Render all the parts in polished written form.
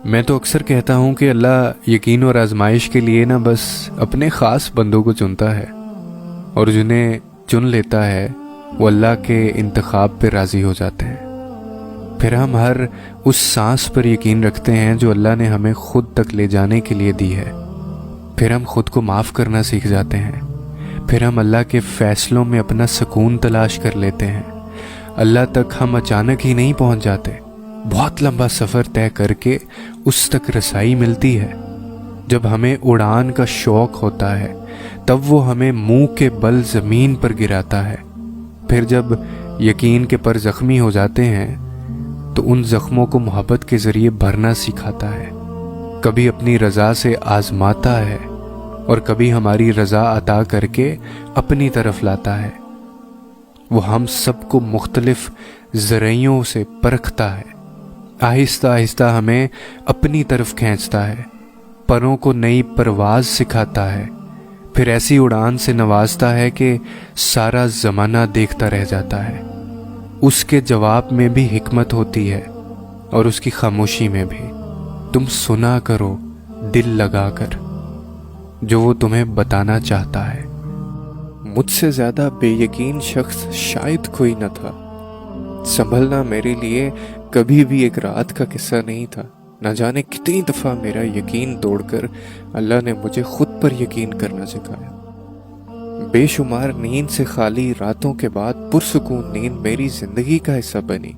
میں تو اکثر کہتا ہوں کہ اللہ یقین اور آزمائش کے لیے نہ بس اپنے خاص بندوں کو چنتا ہے، اور جنہیں چن لیتا ہے وہ اللہ کے انتخاب پہ راضی ہو جاتے ہیں۔ پھر ہم ہر اس سانس پر یقین رکھتے ہیں جو اللہ نے ہمیں خود تک لے جانے کے لیے دی ہے۔ پھر ہم خود کو معاف کرنا سیکھ جاتے ہیں۔ پھر ہم اللہ کے فیصلوں میں اپنا سکون تلاش کر لیتے ہیں۔ اللہ تک ہم اچانک ہی نہیں پہنچ جاتے، بہت لمبا سفر طے کر کے اس تک رسائی ملتی ہے۔ جب ہمیں اڑان کا شوق ہوتا ہے تب وہ ہمیں منہ کے بل زمین پر گراتا ہے۔ پھر جب یقین کے پر زخمی ہو جاتے ہیں تو ان زخموں کو محبت کے ذریعے بھرنا سکھاتا ہے، کبھی اپنی رضا سے آزماتا ہے اور کبھی ہماری رضا عطا کر کے اپنی طرف لاتا ہے۔ وہ ہم سب کو مختلف ذرائعوں سے پرکھتا ہے، آہستہ آہستہ ہمیں اپنی طرف کھینچتا ہے، پروں کو نئی پرواز سکھاتا ہے، پھر ایسی اڑان سے نوازتا ہے کہ سارا زمانہ دیکھتا رہ جاتا ہے۔ اس کے جواب میں بھی حکمت ہوتی ہے اور اس کی خاموشی میں بھی۔ تم سنا کرو دل لگا کر جو وہ تمہیں بتانا چاہتا ہے۔ مجھ سے زیادہ بے یقین شخص شاید کوئی نہ تھا۔ سنبھلنا میرے لیے کبھی بھی ایک رات کا قصہ نہیں تھا۔ نہ جانے کتنی دفعہ میرا یقین توڑ کر اللہ نے مجھے خود پر یقین کرنا سکھایا۔ بے شمار نیند سے خالی راتوں کے بعد پرسکون نیند میری زندگی کا حصہ بنی۔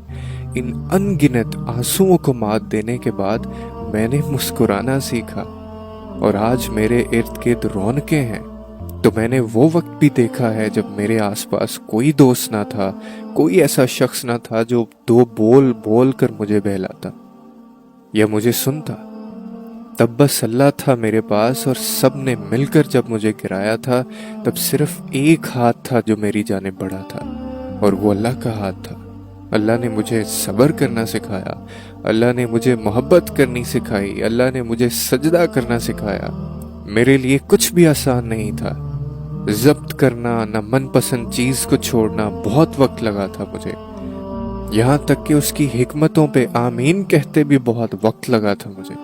ان ان گنت آنسوؤں کو مات دینے کے بعد میں نے مسکرانا سیکھا، اور آج میرے ارد گرد رونقیں ہیں۔ تو میں نے وہ وقت بھی دیکھا ہے جب میرے آس پاس کوئی دوست نہ تھا، کوئی ایسا شخص نہ تھا جو دو بول بول کر مجھے بہلاتا یا مجھے سنتا۔ تب بس اللہ تھا میرے پاس، اور سب نے مل کر جب مجھے گرایا تھا تب صرف ایک ہاتھ تھا جو میری جانب بڑھا تھا، اور وہ اللہ کا ہاتھ تھا۔ اللہ نے مجھے صبر کرنا سکھایا، اللہ نے مجھے محبت کرنی سکھائی، اللہ نے مجھے سجدہ کرنا سکھایا۔ میرے لیے کچھ بھی آسان نہیں تھا۔ ضبط کرنا، نہ من پسند چیز کو چھوڑنا، بہت وقت لگا تھا مجھے۔ یہاں تک کہ اس کی حکمتوں پہ آمین کہتے بھی بہت وقت لگا تھا مجھے۔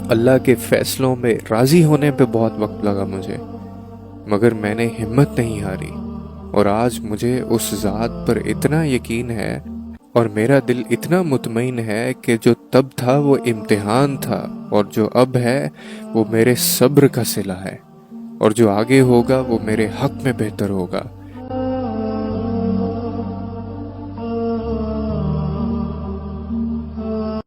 اللہ کے فیصلوں میں راضی ہونے پہ بہت وقت لگا مجھے، مگر میں نے ہمت نہیں ہاری، اور آج مجھے اس ذات پر اتنا یقین ہے اور میرا دل اتنا مطمئن ہے کہ جو تب تھا وہ امتحان تھا، اور جو اب ہے وہ میرے صبر کا صلہ ہے، اور جو آگے ہوگا وہ میرے حق میں بہتر ہوگا۔